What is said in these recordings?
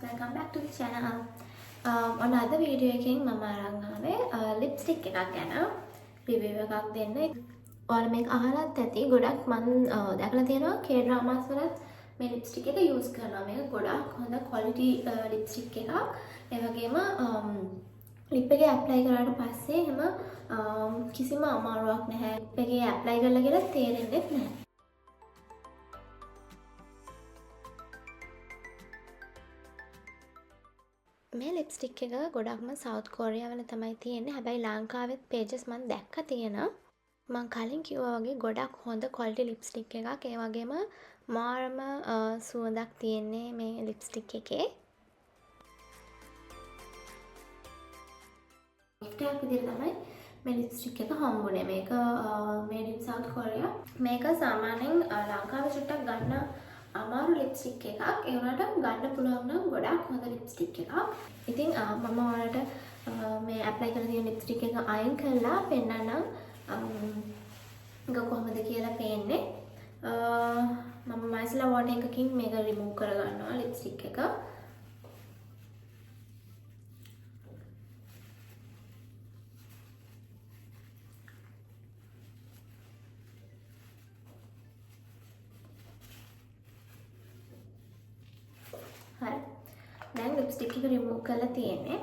welcome back to the channel. On other video එකකින් මම අරන් ආවේ lipstick එකක් ගැන review එකක් දෙන්න. ඔයාලා මේක අහලත් ඇති. ගොඩක් මම දැකලා තියෙනවා K dramas වලත් මේ lipstick එක use කරනවා. මේක ගොඩක් හොඳ quality lipstick එකක්. ඒ වගේම lip එකේ apply කරාට පස්සේ එහෙම කිසිම අමාරුවක් නැහැ. lip එකේ apply කරලා කියලා තේරෙන්නේ නැහැ. මේ ලිප්ස්ටික් එක ගොඩක්ම සවුත් කොරියා වල තමයි තියෙන්නේ. හැබැයි ලංකාවෙත් pages මම දැක්කා තියෙනවා. මම කලින් කිව්වා වගේ ගොඩක් හොඳ quality ලිප්ස්ටික් එකක්. ඒ වගේම මාරම සුවඳක් තියෙන්නේ මේ ලිප්ස්ටික් එකේ. gift එකක් විදිහට තමයි මේ ලිප්ස්ටික් එක හම්බුනේ. මේක made in South Korea. මේක සාමාන්‍යයෙන් ලංකාවේ චුට්ටක් ගන්න අමාරු ලිප්ස්ටික් එකක්. ඒ වුණාට ගන්න පුළුවන් නම් ගොඩක් හොඳ ලිප්ස්ටික් එකක්. ඉතින් මම ඔයාලට මේ ඇප්ලයි කරලා තියෙන ලිප්ස්ටික් එක අයින් කරලා පෙන්නන්නම් කොහොමද කියලා පේන්නේ. මම මයිසලා වෝටර් එකකින් මේක රිමූව් කරගන්නවා ලිප්ස්ටික් එක. හරි. දැන් ලිප්ස්ටික් එක රිමූව් කරලා තියෙන්නේ.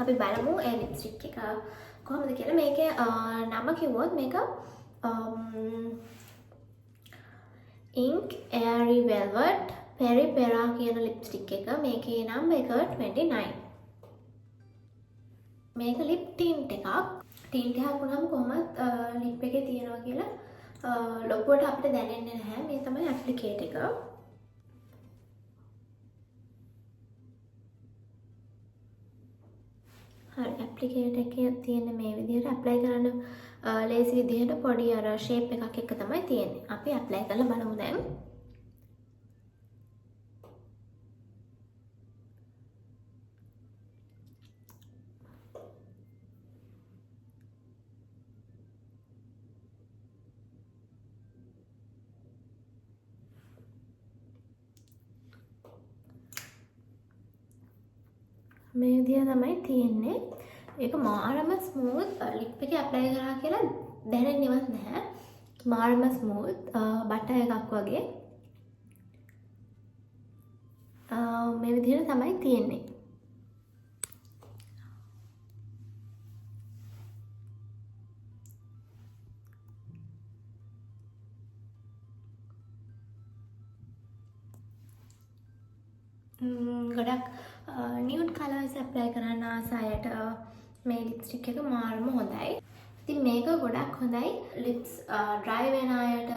අපි බලමු ඒ ලිප්ස්ටික් එක කොහොමද කියලා. මේකේ නම කිව්වොත් මේක Ink Airy Velvet Peri Pera කියන ලිප්ස්ටික් එක. මේකේ නම් එක 29. මේක ලිප් ටින්ට් එකක්. ටින්ට් එකක් වුණාම කොහොමද ලිප් එකේ තියනවා කියලා ලොකුවට අපිට දැනෙන්නේ නැහැ. මේ තමයි ඇප්ලිකේට් එක. හරි, ඇප්ලිකේට් එකේ තියෙන මේ විදිහට ඇප්ලයි කරන්න ලේසි විදිහට පොඩි අර ෂේප් එකක් එක තමයි තියෙන්නේ. අපි ඇප්ලයි කරලා බලමු දැන්. මේ විදිහ තමයි තියෙන්නේ. ඒක මාරම ස්මූත්. ලිප් එකේ ඇප්ලයි කරා කියලා දැනෙන්නේවත් නැහැ. මාරම ස්මූත් බටර් එකක් වගේ. මේ විදිහට තමයි තියෙන්නේ. ගොඩක් නියුඩ් කලර්ස් ඇප්ලයි කරන්න ආස අයට මේ ලිප්ස්ටික් එක මාරම හොඳයි. ඉතින් මේක ගොඩක් හොඳයි ලිප්ස් ඩ්‍රයි වෙන අයට,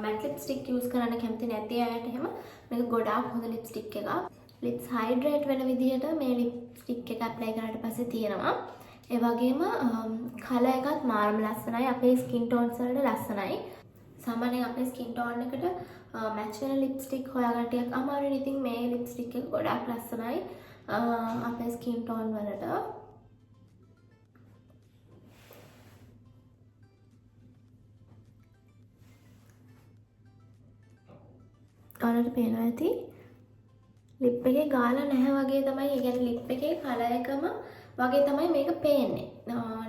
මැට් ලිප්ස්ටික් යූස් කරන්න කැමති නැති අයට එහෙම මේක ගොඩාක් හොඳ ලිප්ස්ටික් එකක්. ලිප්ස් හයිඩ්‍රේට් වෙන විදිහට මේ ලිප්ස්ටික් එක ඇප්ලයි කරාට පස්සේ තියෙනවා. ඒ වගේම කලර් එකත් මාරම ලස්සනයි. අපේ ස්කින් ටෝන්ස් වලට ලස්සනයි. සාමාන්‍යයෙන් අපේ ස්කින් ටෝන් එකට මැච් වෙන ලිප්ස්ටික් හොයාගන්න ටිකක් අමාරුයි. ඉතින් මේ ලිප්ස්ටික් එක ගොඩාක් ලස්සනයි අපේ ස්කින් ටෝන් වලට. ඔයාලට පේනවා ඇති ලිප් එකේ ගාලා නැහැ වගේ තමයි. ඒ කියන්නේ ලිප් එකේ කලර් එකම වගේ තමයි මේක පේන්නේ.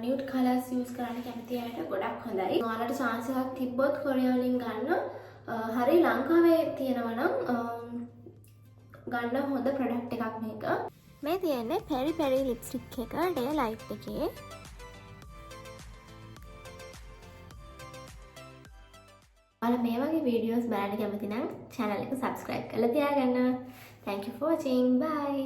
නියුඩ් කලර්ස් යූස් කරන්න කැමති අයට ගොඩක් හොඳයි. ඔයාලට chance එකක් තිබ්බොත් කොරියා වලින් ගන්න හරි ලංකාවේ තියෙනවා නම් ගන්න හොඳ ප්‍රොඩක්ට් එකක් මේක. මේ තියෙන්නේ Peri Peri ලිප්ස්ටික් එක Day Light එකේ. ඔයාලා මේ වගේ වීඩියෝස් බලන්න කැමති නම් channel එක subscribe කරලා තියාගන්න. Thank you for watching. Bye.